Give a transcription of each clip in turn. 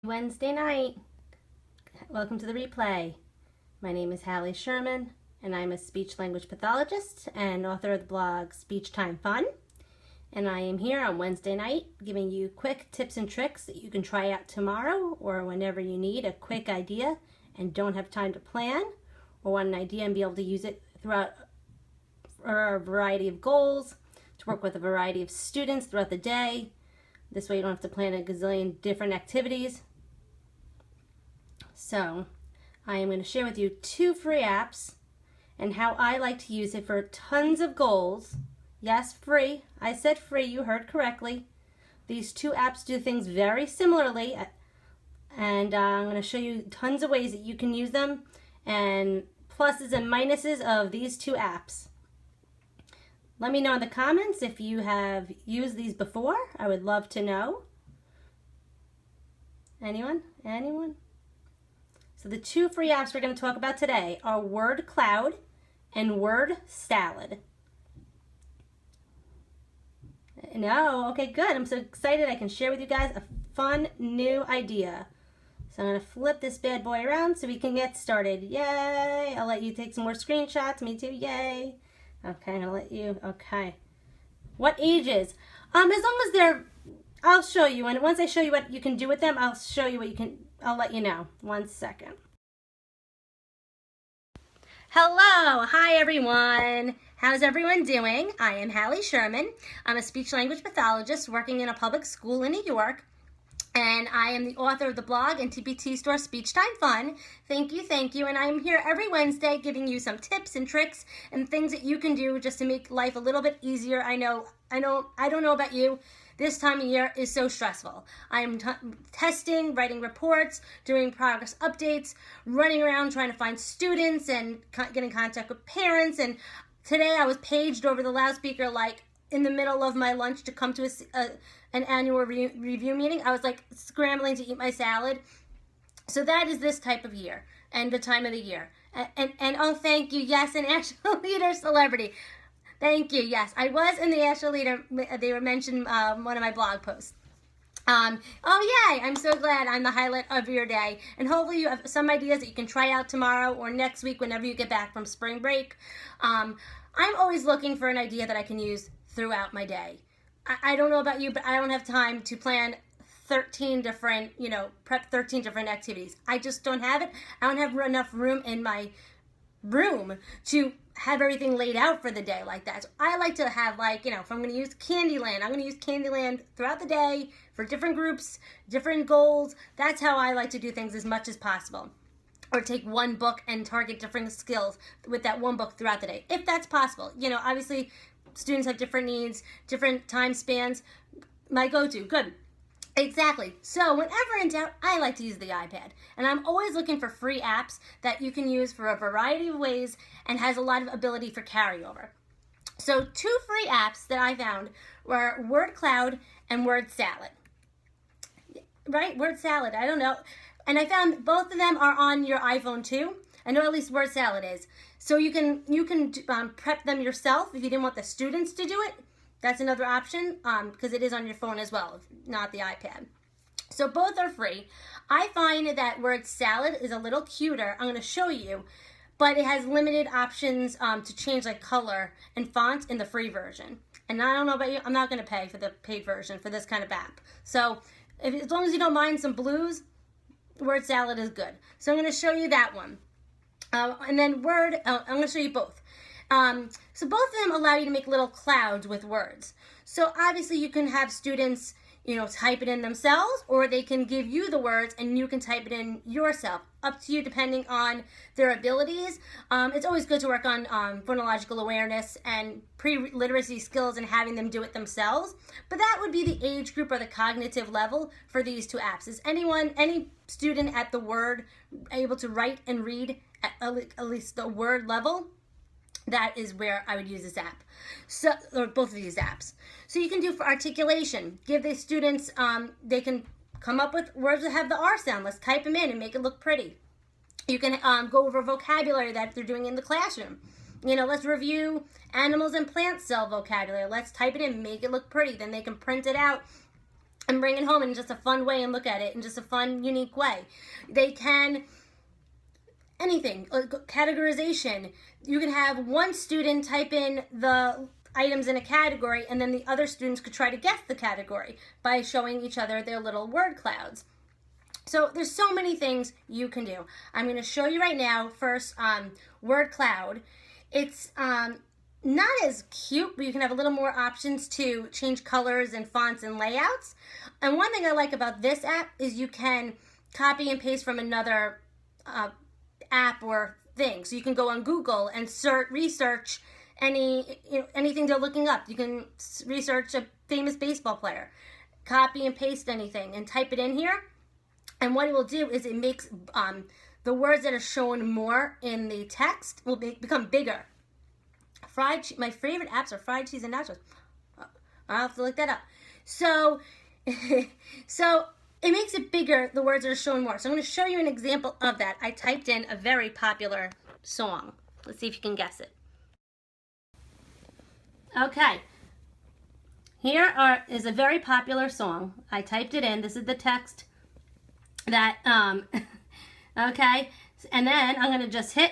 Wednesday night. Welcome to the replay. My name is Hallie Sherman, and I'm a speech language pathologist and author of the blog speechtimefun. And I am here on Wednesday night giving you quick tips and tricks that you can try out tomorrow or whenever you need a quick idea and don't have time to plan, or want an idea and be able to use it throughout a variety of goals, to work with a variety of students throughout the day. This way you don't have to plan a gazillion different activities. So I am going to share with you 2 free apps and how I like to use it for tons of goals. Yes, free. I said free. You heard correctly. These 2 apps do things very similarly, and I'm going to show you tons of ways that you can use them and pluses and minuses of these 2 apps. Let me know in the comments if you have used these before. I would love to know. Anyone? Anyone? So the 2 free apps we're going to talk about today are Word Cloud and Word Salad. No? Okay, good. I'm so excited I can share with you guys a fun new idea. So I'm going to flip this bad boy around so we can get started. Yay! I'll let you take some more screenshots. Me too. Yay! Okay, I'm going to let you. Okay. What ages? As long as they're, I'll show you. And once I show you what you can do with them, I'll show you what you can, I'll let you know. 1 second. Hello. Hi, everyone. How's everyone doing? I am Hallie Sherman. I'm a speech language pathologist working in a public school in New York. And I am the author of the blog and TPT store Speechtimefun. Thank you. And I'm here every Wednesday giving you some tips and tricks and things that you can do just to make life a little bit easier. I don't know about you. This time of year is so stressful. I am testing, writing reports, doing progress updates, running around trying to find students and get in contact with parents. And today I was paged over the loudspeaker like in the middle of my lunch to come to an annual review meeting. I was like scrambling to eat my salad. So that is this type of year and the time of the year. And oh, thank you. Yes, an National Leader celebrity. Thank you. Yes, I was in the National Leader. They were mentioned one of my blog posts. Oh, yay. I'm so glad I'm the highlight of your day. And hopefully you have some ideas that you can try out tomorrow or next week whenever you get back from spring break. I'm always looking for an idea that I can use throughout my day. I don't know about you, but I don't have time to plan 13 different, prep 13 different activities. I just don't have it. I don't have enough room in my room to have everything laid out for the day like that. So I like to have if I'm going to use Candyland, I'm going to use Candyland throughout the day for different groups, different goals. That's how I like to do things as much as possible. Or take one book and target different skills with that one book throughout the day, if that's possible. Obviously students have different needs, different time spans. My go-to, good. Exactly. So whenever in doubt, I like to use the iPad. And I'm always looking for free apps that you can use for a variety of ways and has a lot of ability for carryover. So 2 free apps that I found were Word Cloud and Word Salad. Right? Word Salad. I don't know. And I found both of them are on your iPhone too. I know at least Word Salad is. So you can prep them yourself if you didn't want the students to do it. That's another option because it is on your phone as well, not the iPad. So both are free. I find that Word Salad is a little cuter. I'm going to show you, but it has limited options to change like color and font in the free version. And I don't know about you, I'm not going to pay for the paid version for this kind of app. So as long as you don't mind some blues, Word Salad is good. So I'm going to show you that one. And then I'm going to show you both. So both of them allow you to make little clouds with words. So obviously you can have students, type it in themselves, or they can give you the words and you can type it in yourself. Up to you depending on their abilities. It's always good to work on phonological awareness and pre-literacy skills and having them do it themselves. But that would be the age group or the cognitive level for these 2 apps. Is any student at the word able to write and read at least the word level? That is where I would use this app, or both of these apps. So you can do for articulation. Give the students, they can come up with words that have the R sound. Let's type them in and make it look pretty. You can go over vocabulary that they're doing in the classroom. Let's review animals and plant cell vocabulary. Let's type it in, make it look pretty. Then they can print it out and bring it home in just a fun way and look at it in just a fun, unique way. They can, anything, categorization. You can have one student type in the items in a category, and then the other students could try to guess the category by showing each other their little word clouds. So there's so many things you can do. I'm going to show you right now first word cloud. It's not as cute, but you can have a little more options to change colors and fonts and layouts. And one thing I like about this app is you can copy and paste from another app or thing. So you can go on Google and research anything they're looking up. You can research a famous baseball player, copy and paste anything and type it in here. And what it will do is it makes the words that are shown more in the text will become bigger. My favorite apps are fried cheese and nachos. I'll have to look that up. So, so it makes it bigger, the words that are shown more. So I'm going to show you an example of that. I typed in a very popular song. Let's see if you can guess it. Okay. Here is a very popular song. I typed it in. This is the text that, okay. And then I'm going to just hit,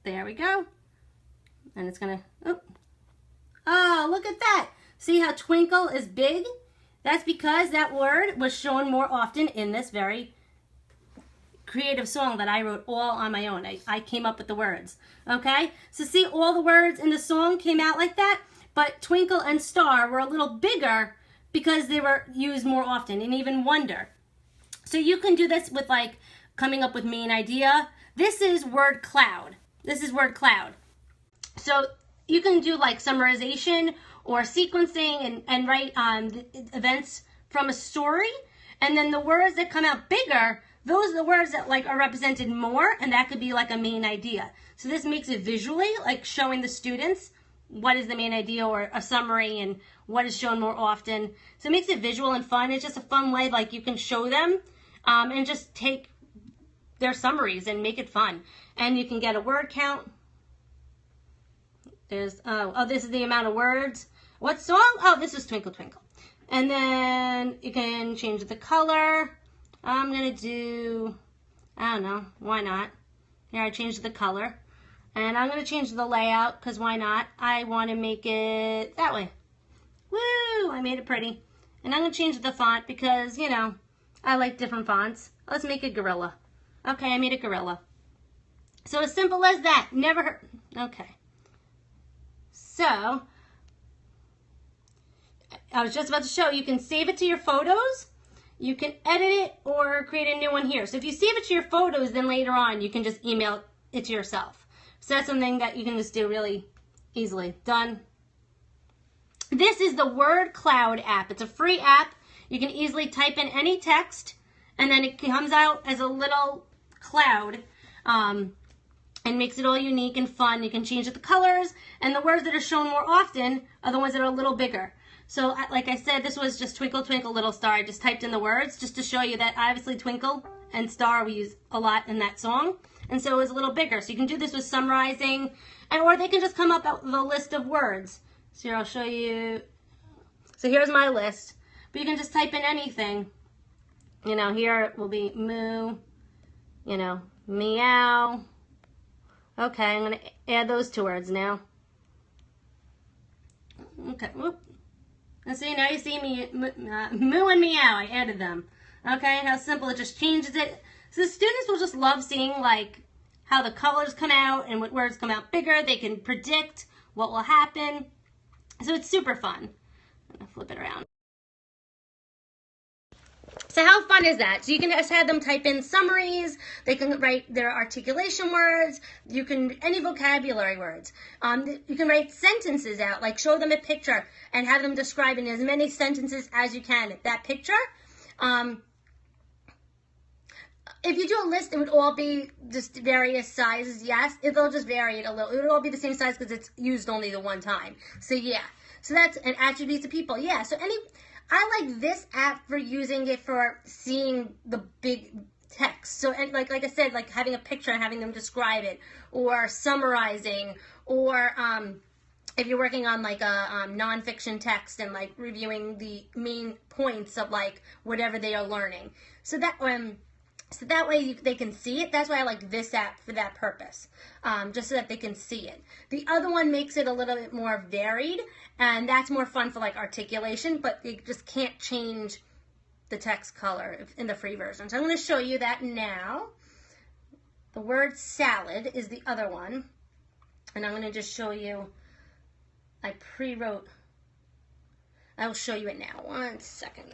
there we go. And it's going to, oh, look at that. See how twinkle is big? That's because that word was shown more often in this very creative song that I wrote all on my own. I came up with the words, okay? So see, all the words in the song came out like that, but twinkle and star were a little bigger because they were used more often, and even wonder. So you can do this with like coming up with main idea. This is word cloud. This is word cloud. So you can do like summarization or sequencing and write events from a story. And then the words that come out bigger, those are the words that like are represented more, and that could be like a main idea. So this makes it visually, like showing the students what is the main idea or a summary and what is shown more often. So it makes it visual and fun. It's just a fun way, like you can show them and just take their summaries and make it fun. And you can get a word count. There's, oh, this is the amount of words. What song? Oh, this is Twinkle Twinkle. And then you can change the color. I'm going to do, I don't know, why not? Here, I changed the color. And I'm going to change the layout, because why not? I want to make it that way. Woo! I made it pretty. And I'm going to change the font because, you know, I like different fonts. Let's make it gorilla. Okay, I made it gorilla. So as simple as that. Never heard. Okay. So, I was just about to show, you can save it to your photos. You can edit it or create a new one here. So if you save it to your photos, then later on you can just email it to yourself. So that's something that you can just do really easily. Done. This is the Word Cloud app. It's a free app. You can easily type in any text, and then it comes out as a little cloud and makes it all unique and fun. You can change the colors, and the words that are shown more often are the ones that are a little bigger. So like I said, this was just Twinkle Twinkle Little Star. I just typed in the words just to show you that obviously twinkle and star we use a lot in that song. And so it was a little bigger. So you can do this with summarizing, or they can just come up with a list of words. So here I'll show you. So here's my list. But you can just type in anything. You know, here it will be moo, you know, meow. Okay, I'm going to add those two words now. Okay, whoop. And see, now you see me, moo and meow, I added them. Okay, how simple, it just changes it. So the students will just love seeing like how the colors come out and what words come out bigger. They can predict what will happen. So it's super fun. I'm gonna flip it around. So how fun is that? So you can just have them type in summaries. They can write their articulation words. You can, any vocabulary words. You can write sentences out, like show them a picture and have them describe in as many sentences as you can that picture. If you do a list, it would all be just various sizes, yes. They'll just vary it a little. It would all be the same size because it's used only the one time. So yeah. So that's an attributes of people. Yeah. So I like this app for using it for seeing the big text. So and like I said, like having a picture and having them describe it, or summarizing, or if you're working on like a nonfiction text and like reviewing the main points of like whatever they are learning. So that way they can see it. That's why I like this app for that purpose, just so that they can see it. The other one makes it a little bit more varied, and that's more fun for like articulation, but you just can't change the text color in the free version. So I'm going to show you that now. The word salad is the other one, and I'm going to just show you. I pre-wrote. I will show you it now. 1 second.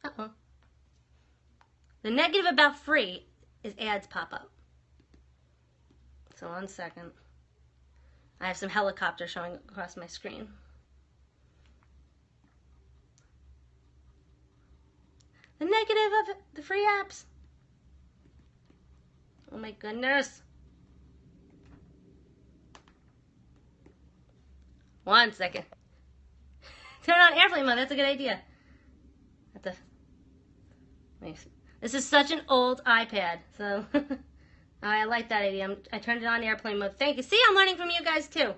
Uh-oh. The negative about free is ads pop up. So 1 second. I have some helicopter showing across my screen. The negative of the free apps. Oh my goodness. 1 second. Turn on airplane mode. That's a good idea. This is such an old iPad, so I like that idea. I turned it on airplane mode. Thank you. See, I'm learning from you guys too.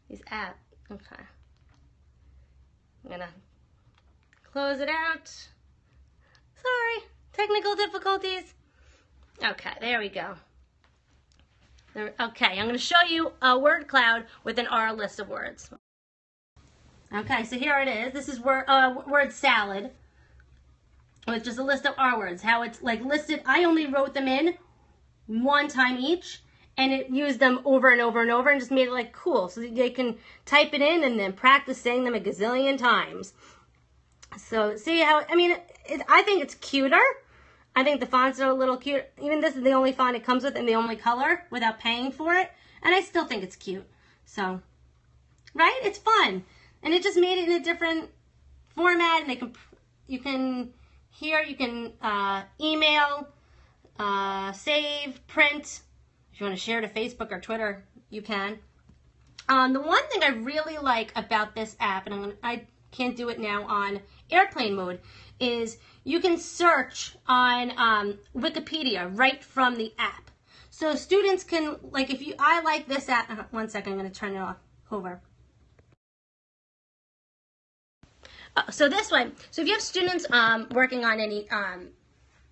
These apps. Okay. I'm gonna close it out. Sorry, technical difficulties. Okay, there we go. Okay, I'm gonna show you a word cloud within our list of words. Okay, so here it is. This is word salad. With just a list of our words, how it's like listed. I only wrote them in 1 time each, and it used them over and over and over and just made it like cool so that they can type it in and then practice saying them a gazillion times. So see how, I mean, I think it's cuter. I think the fonts are a little cute. Even this is the only font it comes with and the only color without paying for it. And I still think it's cute. So, right? It's fun. And it just made it in a different format, and you can email, save, print. If you want to share to Facebook or Twitter, you can. The one thing I really like about this app, and I can't do it now on airplane mode, is you can search on Wikipedia right from the app. So students can, like, I like this app. 1 second, I'm going to turn it off. Over. So this way, so if you have students working on any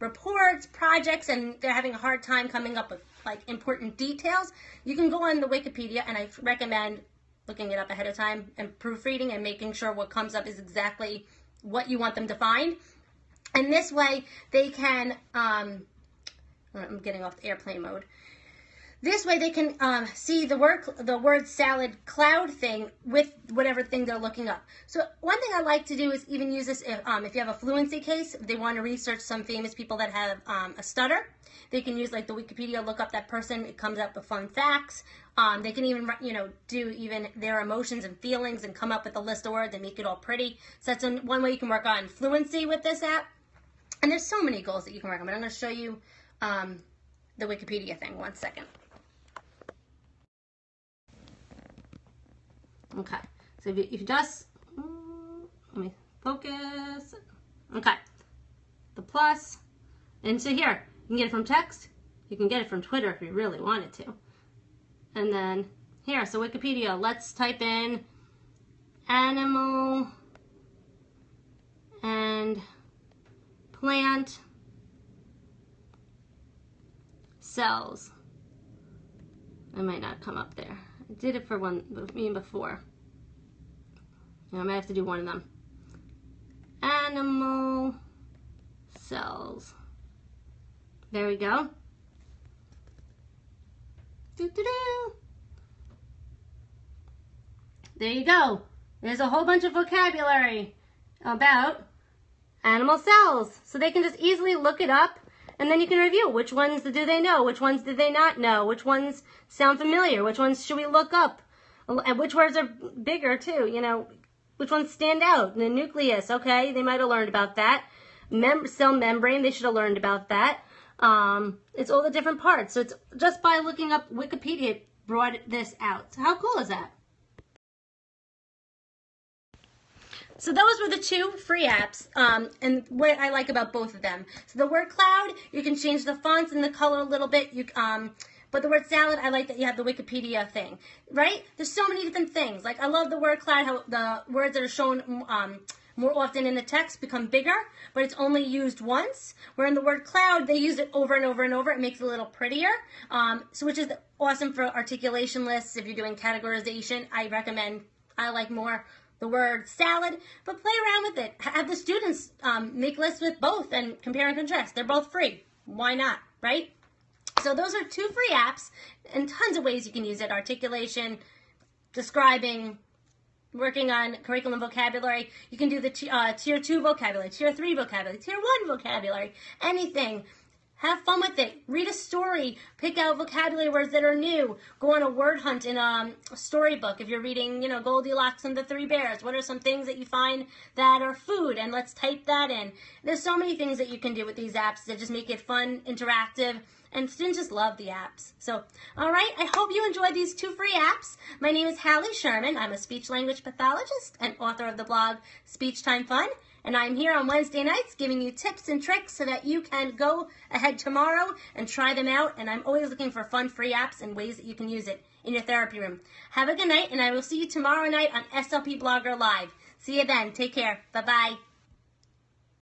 reports, projects, and they're having a hard time coming up with like important details, you can go on the Wikipedia, and I recommend looking it up ahead of time and proofreading and making sure what comes up is exactly what you want them to find. And this way they can, I'm getting off the airplane mode. This way they can see the word salad cloud thing with whatever thing they're looking up. So one thing I like to do is even use this if you have a fluency case, if they want to research some famous people that have a stutter, they can use like the Wikipedia, look up that person, it comes up with fun facts. They can even, do even their emotions and feelings and come up with a list of words and make it all pretty. So that's one way you can work on fluency with this app. And there's so many goals that you can work on, but I'm going to show you the Wikipedia thing. 1 second. Okay, so if you just, let me focus. Okay, the plus, and so here, you can get it from text, you can get it from Twitter if you really wanted to. And then here, so Wikipedia, let's type in animal and plant cells. It might not come up there. I did it for me before. I might have to do one of them. Animal cells. There we go. There you go. There's a whole bunch of vocabulary about animal cells. So they can just easily look it up, and then you can review which ones do they know, which ones did they not know, which ones sound familiar, which ones should we look up, and which words are bigger too, which ones stand out. The nucleus, okay, they might have learned about that. Cell membrane, they should have learned about that. It's all the different parts. So it's just by looking up Wikipedia, it brought this out. So how cool is that? So those were the 2 free apps, and what I like about both of them. So the word cloud, you can change the fonts and the color a little bit, But the word salad, I like that you have the Wikipedia thing, right? There's so many different things. Like I love the word cloud, how the words that are shown more often in the text become bigger, but it's only used once. Where in the word cloud, they use it over and over and over. It makes it a little prettier, so which is awesome for articulation lists. If you're doing categorization, I like more the word salad, but play around with it. Have the students make lists with both and compare and contrast. They're both free. Why not, right? So those are 2 free apps and tons of ways you can use it. Articulation, describing, working on curriculum vocabulary. You can do the tier 2 vocabulary, tier 3 vocabulary, tier 1 vocabulary, anything. Have fun with it. Read a story. Pick out vocabulary words that are new. Go on a word hunt in a storybook. If you're reading, Goldilocks and the 3 Bears, what are some things that you find that are food? And let's type that in. There's so many things that you can do with these apps that just make it fun, interactive, and students just love the apps. So, all right, I hope you enjoyed these 2 free apps. My name is Hallie Sherman. I'm a speech language pathologist and author of the blog Speech Time Fun. And I'm here on Wednesday nights giving you tips and tricks so that you can go ahead tomorrow and try them out. And I'm always looking for fun free apps and ways that you can use it in your therapy room. Have a good night, and I will see you tomorrow night on SLP Blogger Live. See you then. Take care. Bye-bye.